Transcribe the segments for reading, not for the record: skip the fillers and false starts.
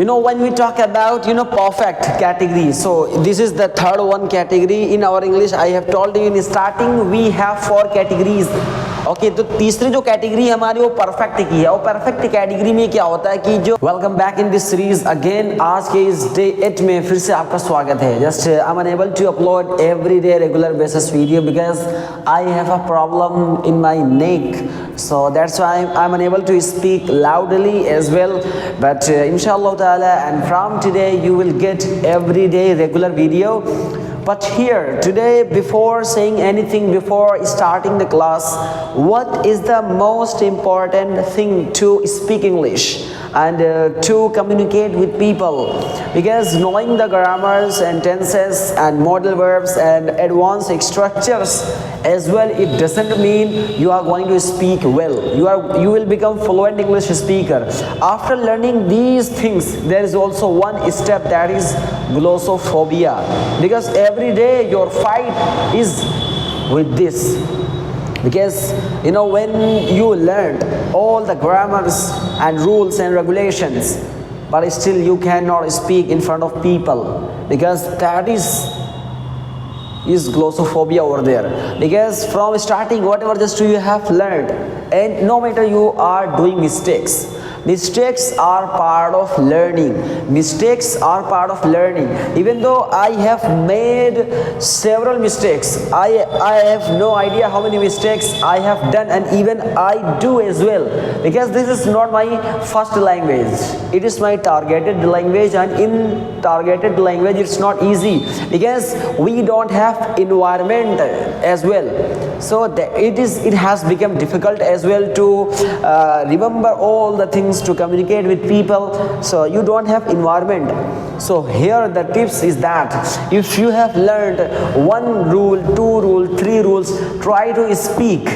When we talk about perfect category, so this is the third one category in our English. I have told you in starting we have 4 categories. Okay तो तीसरी जो category हमारी वो perfect की है। और perfect category में क्या होता है कि जो welcome back in this series again, आज के इस डे 8 में फिर से आपका स्वागत है। Just I am unable to upload every day regular basis video because I have a problem in my neck, so that's why I'm unable to speak loudly as well, but inshallah ta'ala, and from today you will get every day regular video. But here today, before saying anything, before starting the class, what is the most important thing to speak English and to communicate with people? Because knowing the grammars and tenses and modal verbs and advanced structures as well, it doesn't mean you are going to speak well. You will become fluent English speaker. After learning these things, there is also one step, that is glossophobia, because every day your fight is with this. Because when you learned all the grammars and rules and regulations, but still you cannot speak in front of people, because that is glossophobia over there. Because from starting, whatever just you have learned, and no matter you are doing mistakes are part of learning. Mistakes are part of learning. Even though I have made several mistakes, I have no idea how many mistakes I have done, and even I do as well, because this is not my first language. It is my targeted language, and in targeted language it's not easy because we don't have environment as well. So it has become difficult as well to remember all the things, to communicate with people, so you don't have environment. So here the tips is that if you have learned 1 rule, 2 rule, 3 rules, try to speak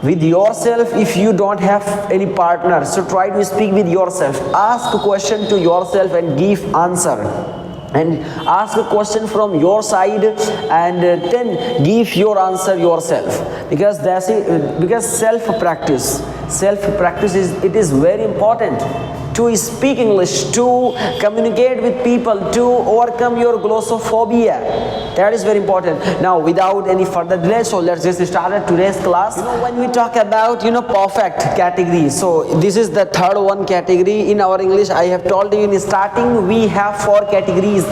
with yourself. If you don't have any partner, so try to speak with yourself. Ask a question to yourself and give answer, and ask a question from your side and then give your answer yourself, because that's it. Because self practice is very important to speak English, to communicate with people, to overcome your glossophobia. That is very important. Now without any further delay, so let's just start today's class. When we talk about perfect category, so this is the third one category in our English. I have told you in starting we have 4 categories.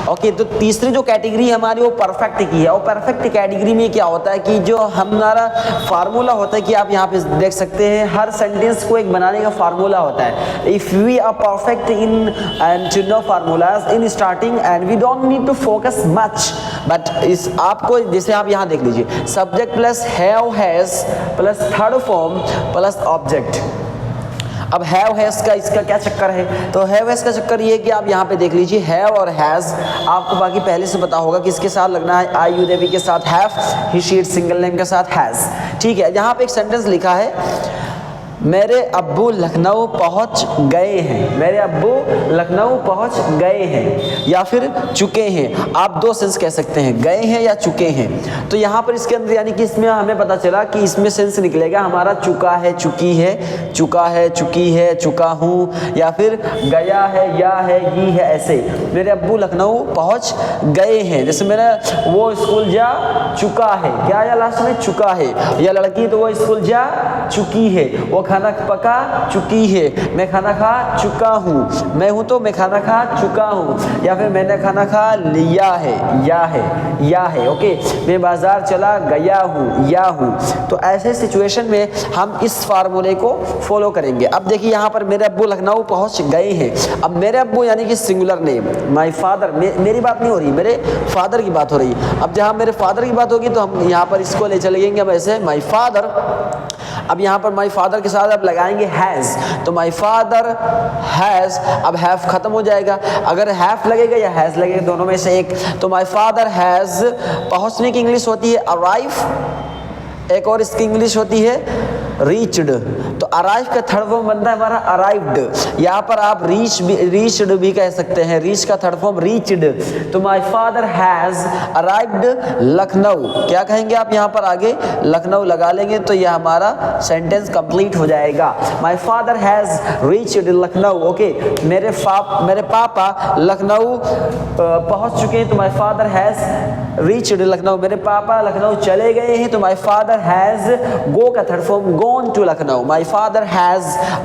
Okay तो तीसरी जो category हमारी वो perfect की है। और perfect category में क्या होता है कि जो हमारा फार्मूला होता है कि आप यहाँ पे देख सकते हैं, हर सेंटेंस को एक बनाने का फार्मूला होता है। If we are perfect in and to know formulas in starting, and we don't need to focus much, but इस आपको जैसे आप यहाँ देख लीजिए, subject plus have has plus third form plus object. अब हैव हैज का इसका क्या चक्कर है, तो हैव हैज का चक्कर ये है कि आप यहाँ पे देख लीजिए, हैव और हैज आपको बाकी पहले से पता होगा किसके साथ लगना है, आई यू देवी के साथ have, he she it single name के साथ हैज। ठीक है, यहाँ पे एक सेंटेंस लिखा है, मेरे अब्बू लखनऊ पहुंच गए हैं। मेरे अब्बू लखनऊ पहुंच गए हैं या फिर चुके हैं, आप 2 सेंस कह सकते हैं, गए हैं या चुके हैं। तो यहाँ पर इसके अंदर यानी कि इसमें हमें पता चला कि इसमें सेंस निकलेगा हमारा चुका है, चुकी है, चुका है, चुकी है, चुका हूँ, या फिर गया है, या है, ही है, ऐसे। मेरे अब्बू लखनऊ पहुँच गए हैं, जैसे मेरा वो स्कूल जा चुका है, क्या या लास्ट में चुका है, या लड़की तो वो स्कूल जा चुकी है, वो खाना पका चुकी है, मैं खाना खा चुका हूँ, मैं हूँ तो मैं खाना खा चुका हूँ, या फिर मैंने खाना खा लिया है, या है। ओके, मैं बाजार चला गया हूँ, या हूँ। तो ऐसे सिचुएशन में हम इस फार्मूले को फॉलो करेंगे। अब देखिए यहाँ पर मेरे अब्बू लखनऊ पहुँच गए हैं। अब मेरे अब्बू यानी कि सिंगुलर नेम, माई फादर, मेरी बात नहीं हो रही, मेरे फादर की बात हो रही। अब जहाँ मेरे फादर की बात होगी तो हम यहाँ पर इसको ले चलेंगे अब ऐसे, माई फादर। अब यहाँ पर माई फादर के साथ अब लगाएंगे हैज़, तो माई फादर हैज़, अब हैव खत्म हो जाएगा, अगर हैव लगेगा या हैज़ लगेगा, दोनों में से एक। तो माई फादर हैज़, पहुँचने की इंग्लिश होती है अराइव, एक और इसकी इंग्लिश होती है रीच्ड, तो अराइव का थर्ड फॉर्म बनता है हमारा अराइव्ड। यहाँ पर आप रीच्ड भी कह सकते हैं, रीच का थर्ड फॉर्म रीच्ड। तो my father has arrived Lucknow, क्या कहेंगे आप यहाँ पर आगे लखनऊ लगा लेंगे तो यह हमारा सेंटेंस कंप्लीट हो जाएगा। My father has reached Lucknow, okay, मेरे पापा लखनऊ पहुंच चुके हैं, तो my father has reached Lucknow, मेरे पापा लखनऊ चले गए हैं, तो माय फादर हैज गो का third form gone to Lucknow, my father has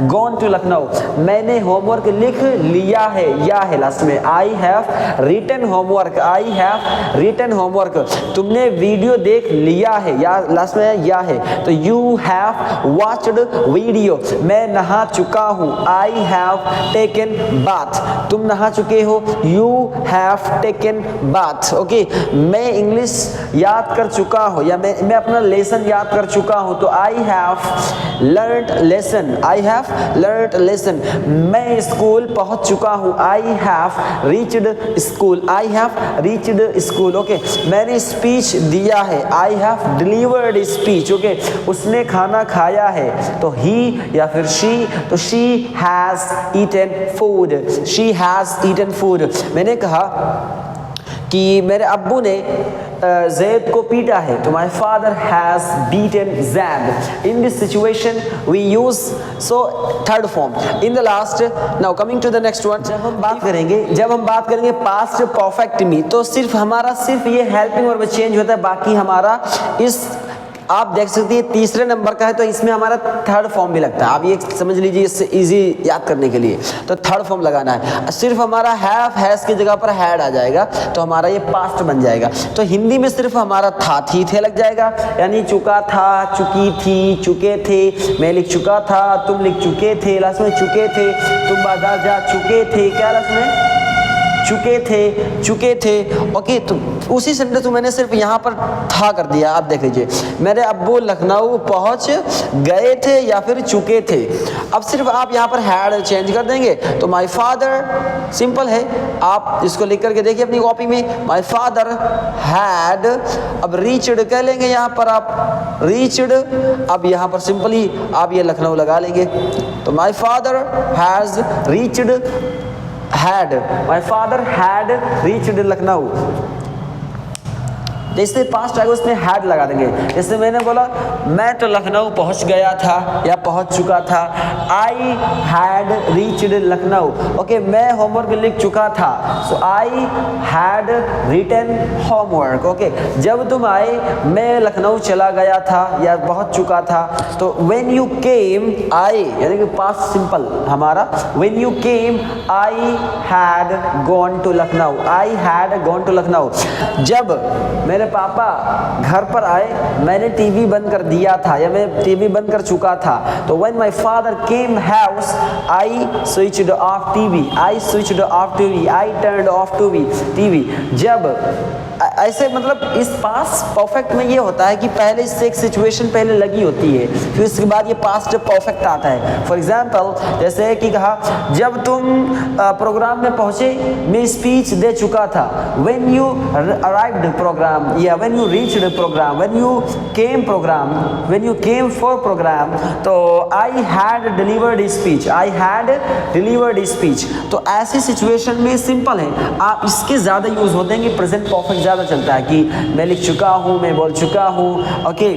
gone to Lucknow. मैंने होमवर्क लिख लिया है, या है लास्ट में, I have written homework, I have written homework. तुमने वीडियो देख लिया है, या लास्ट में या है, तो यू हैव वॉच्ड वीडियो। मैं नहा चुका हूँ, आई हैव टेकन बाथ, तुम नहा चुके हो, you have taken bath, okay. मैं इंग्लिश याद कर चुका हूँ, या मैं अपना लेसन याद कर चुका हूँ, तो I have learned lesson, I have learned lesson. मैं स्कूल पहुँच चुका हूँ, आई have reached school, I have reached school, okay. मैंने स्पीच दिया है, I have delivered speech, okay. उसने खाना खाया है, तो ही या फिर शी, तो she has eaten food, she has eaten food. मैंने कहा कि मेरे अब्बू ने ज़ैद को पीटा है, तो my father has beaten Zaid. In this situation we use so third form in the last. Now coming to the next one, जब हम बात करेंगे पास्ट परफेक्ट में, तो सिर्फ ये हेल्पिंग वर्ब चेंज होता है, बाकी हमारा इस आप देख सकते हैं तीसरे नंबर का है, तो इसमें हमारा थर्ड फॉर्म भी लगता है। आप ये समझ लीजिए, इससे इजी याद करने के लिए तो थर्ड फॉर्म लगाना है। सिर्फ हमारा हैव हैज़ की जगह पर हैड आ जाएगा, तो हमारा ये पास्ट बन जाएगा। तो हिंदी में सिर्फ हमारा था थी थे लग जाएगा, यानी चुका था, चुकी थी, चुके थे, मैं लिख चुका था, तुम लिख चुके थे, लास्ट में चुके थे, तुम बाजार जा चुके थे, क्या लास्ट में चुके थे, ओके। तो उसी सेंटेंस को मैंने सिर्फ यहाँ पर था कर दिया, आप देख लीजिए। मेरे अब्बू लखनऊ पहुँच गए थे या फिर चुके थे। अब सिर्फ आप यहाँ पर हैड चेंज कर देंगे, तो माय फादर सिंपल है, आप इसको लिख करके देखिए अपनी कॉपी में, माय फादर हैड, अब रीच्ड कह लेंगे यहाँ पर आप रीच्ड, अब यहाँ पर सिंपली आप ये लखनऊ लगा लेंगे, तो my father has reached had, my father had reached Lucknow. जैसे पास्ट आएगा उसमें हैड लगा देंगे। जैसे मैंने बोला मैं तो लखनऊ पहुंच गया था या पहुंच चुका था, I had reached Lucknow, okay. मैं होमवर्क लिख चुका था, so I had written homework, okay. जब तुम आए मैं लखनऊ चला गया था या पहुंच चुका था, तो व्हेन यू केम, आई यानी कि पास्ट सिंपल हमारा, when you came I had gone to Lucknow, I had gone to Lucknow. जब मेरे पापा घर पर आए मैंने टीवी बंद कर दिया था या मैं टीवी बंद कर चुका था, तो when my father came house I switched off TV, I switched off TV, I turned of TV. जब ऐसे मतलब इस पास्ट परफेक्ट में ये होता है कि पहले इससे एक सिचुएशन पहले लगी होती है, फिर उसके बाद ये पास्ट परफेक्ट आता है। फॉर एग्जांपल जैसे कि कहा जब तुम प्रोग्राम में पहुंचे मैं स्पीच दे चुका था, व्हेन यू अराइव्ड प्रोग्राम या when you reached program, when you came program, when you came for program, तो I had delivered speech, I had delivered speech. तो ऐसी सिचुएशन में सिंपल है, आप इसके ज़्यादा यूज़ होते हैं कि प्रेजेंट परफेक्ट ज़्यादा चलता है कि मैं लिख चुका हूँ, मैं बोल चुका हूँ, ओके,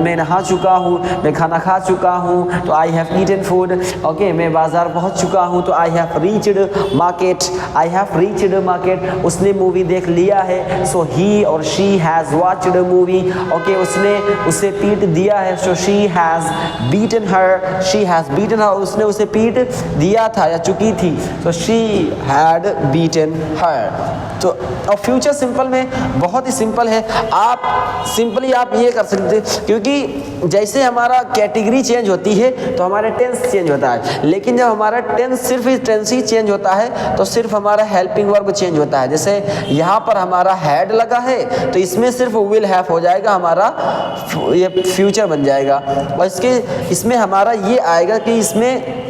मैं नहा चुका हूँ, मैं खाना खा चुका हूँ, तो I have eaten food, okay. मैं बाज़ार पहुँच चुका हूँ, तो I have reached market, I have reached market. उसने मूवी देख लिया है, सो ही और she has watched movie, okay. उसने उसे पीट दिया है, so she has beaten her, she has beaten her. उसने उसे पीट दिया था या चुकी थी, तो शी हैड बीटन हर। तो और फ्यूचर सिंपल में बहुत ही सिंपल है, आप सिंपली आप ये कर सकते हैं, क्योंकि जैसे हमारा कैटेगरी चेंज होती है तो हमारा टेंस चेंज होता है, लेकिन जब हमारा टेंस सिर्फ टेंस ही चेंज होता है तो सिर्फ हमारा हेल्पिंग वर्ब चेंज होता है। जैसे यहाँ पर हमारा हैड लगा है तो इसमें सिर्फ विल हैव हो जाएगा, हमारा ये फ्यूचर बन जाएगा। और इसमें हमारा ये आएगा कि इसमें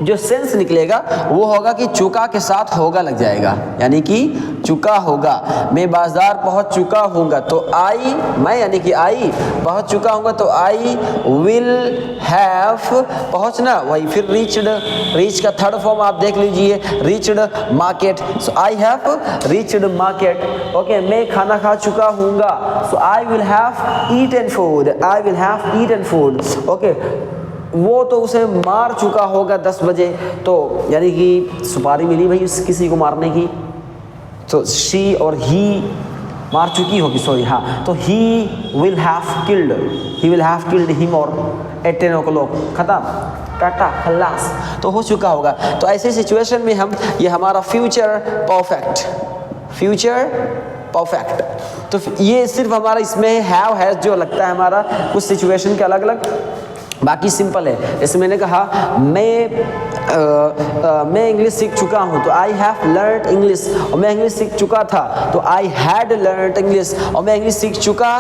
जो सेंस निकलेगा वो होगा कि चुका के साथ होगा लग जाएगा, यानी कि चुका होगा। मैं बाजार पहुंच चुका हूँगा तो आई, मैं यानी कि आई पहुंच चुका हूँगा तो आई विल हैव, पहुंचना वही फिर रीच्ड, रीच का थर्ड फॉर्म आप देख लीजिए, reached market, so I have reached market. Okay, मैं खाना खा चुका हूँगा, so I will have eaten food, I will have eaten food. Okay, वो तो उसे मार चुका होगा 10 बजे, तो यानी कि सुपारी मिली भाई किसी को मारने की, तो शी और ही मार चुकी होगी, सॉरी, हाँ, तो he will have killed him और एट 10 o'clock, खत्म, टाटा, खल्लास, तो हो चुका होगा। तो ऐसे सिचुएशन में हम, ये हमारा फ्यूचर परफेक्ट, तो ये सिर्फ हमारा इसमें हैव हैज जो लगता है हमारा कुछ सिचुएशन के अलग अलग, बाकी सिंपल है। जैसे मैंने कहा मैं इंग्लिश सीख चुका हूँ तो आई हैव लर्नड इंग्लिश, और मैं इंग्लिश सीख चुका था तो आई हैड लर्नड इंग्लिश, और मैं इंग्लिश सीख चुका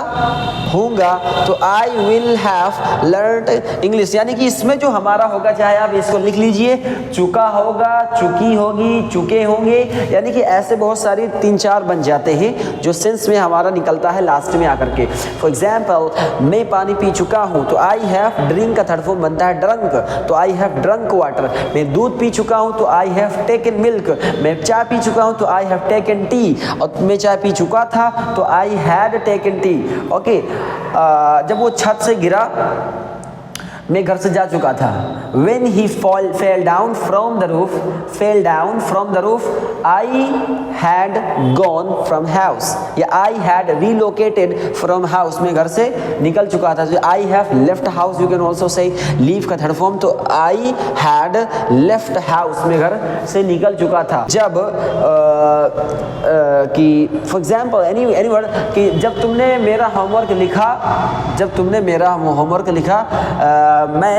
हूँगा तो आई विल हैव लर्नड इंग्लिश। यानी कि इसमें जो हमारा होगा, चाहे आप इसको लिख लीजिए, चुका होगा, चुकी होगी, चुके होंगे, यानी कि ऐसे बहुत सारी 3-4 बन जाते हैं जो सेंस में हमारा निकलता है लास्ट में आकर के। फॉर एग्जाम्पल, मैं पानी पी चुका हूँ तो आई हैव ड्रिंक का थर्ड फॉर्म बनता है ड्रंक, तो आई हैव ड्रंक वाटर। मैं दूध पी चुका हूँ तो आई हैव टेकन मिल्क। मैं चाय पी चुका हूँ तो आई हैव टेकन टी, और मैं चाय पी चुका था तो I had taken T. Okay, जब वो छत से गिरा मैं घर से जा चुका था। When he fell down from the roof, I had gone from house, या I had relocated from house, मैं घर से निकल चुका था। तो I have left house, you can also say leave का थर्ड फॉर्म, तो I had left house, मैं घर से निकल चुका था। जब कि फॉर एग्जाम्पल एनी वर्ड, कि जब तुमने मेरा होमवर्क लिखा, मैं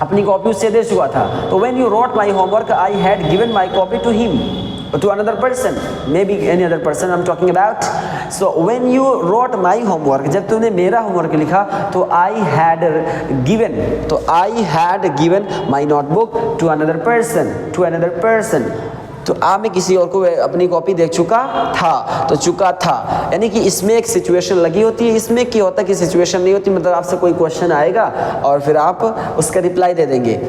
अपनी कॉपी उससे दे चुका था। तो when you wrote my homework, I had given my copy to him, to another person, maybe any other person I'm talking about. So when you wrote my homework, जब तुमने मेरा होमवर्क लिखा तो I had given my notebook to another person. तो मैं किसी और को अपनी कॉपी दे चुका था, तो चुका था, यानी कि इसमें एक सिचुएशन लगी होती है। इसमें क्या होता है कि सिचुएशन नहीं होती, मतलब आपसे कोई क्वेश्चन आएगा और फिर आप उसका रिप्लाई दे देंगे।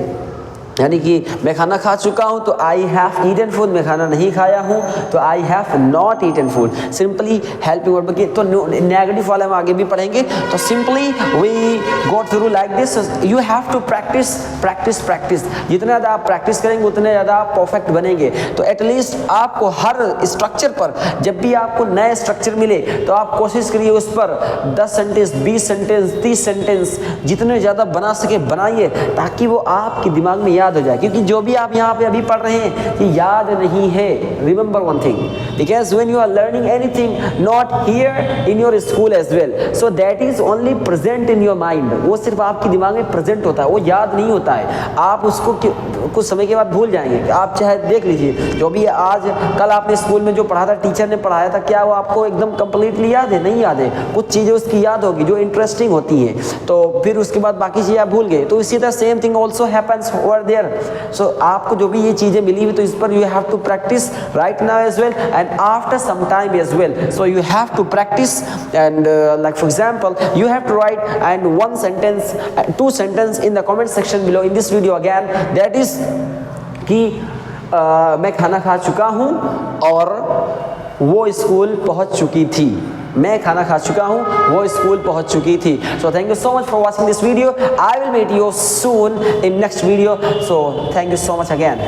यानी कि मैं खाना खा चुका हूँ तो आई हैव ईटन फूड, मैं खाना नहीं खाया हूँ तो I have not eaten food. Simply helping verb की, तो नेगेटिव वाले हम आगे भी पढ़ेंगे। तो simply we go through like this, you have to practice. जितना ज़्यादा आप प्रैक्टिस करेंगे उतने ज़्यादा आप परफेक्ट बनेंगे। तो एटलीस्ट आपको हर स्ट्रक्चर पर, जब भी आपको नए स्ट्रक्चर मिले तो आप कोशिश करिए उस पर 10 सेंटेंस, 20 सेंटेंस, 30 सेंटेंस जितने ज़्यादा बना सके बनाइए, ताकि वो आपके दिमाग में याद हो जाए। क्योंकि जो भी आप यहाँ पे अभी पढ़ रहे हैं ये याद नहीं है। Remember one thing, because when you are learning anything not here in your school as well, so that is only present in your mind. वो सिर्फ आपके दिमाग में प्रेजेंट होता है, वो याद नहीं होता है। आप उसको कुछ समय के बाद भूल जाएंगे। आप चाहे देख लीजिए, जो भी आज कल आपने स्कूल में जो पढ़ा था, टीचर ने पढ़ाया था, क्या वो आपको एकदम कंप्लीटली याद है? नहीं याद है। कुछ चीज़ें उसकी याद होगी जो इंटरेस्टिंग होती हैं, तो फिर उसके बाद बाकी चीज़ें आप भूल गए। तो इसी तरह same thing also happens over there. So आपको जो भी ये चीज़ें मिली हुई, तो इस पर you have to practice right now as well and after some time as well. So you have to practice and like for example you have to write and 1 sentence, 2 sentences in the comment section below in this video again, that is कि मैं खाना खा चुका हूँ और वो school पहुँच चुकी थी। मैं खाना खा चुका हूँ, वो स्कूल पहुँच चुकी थी। So thank you so much for watching this video. I will meet you soon in next video. So thank you so much again.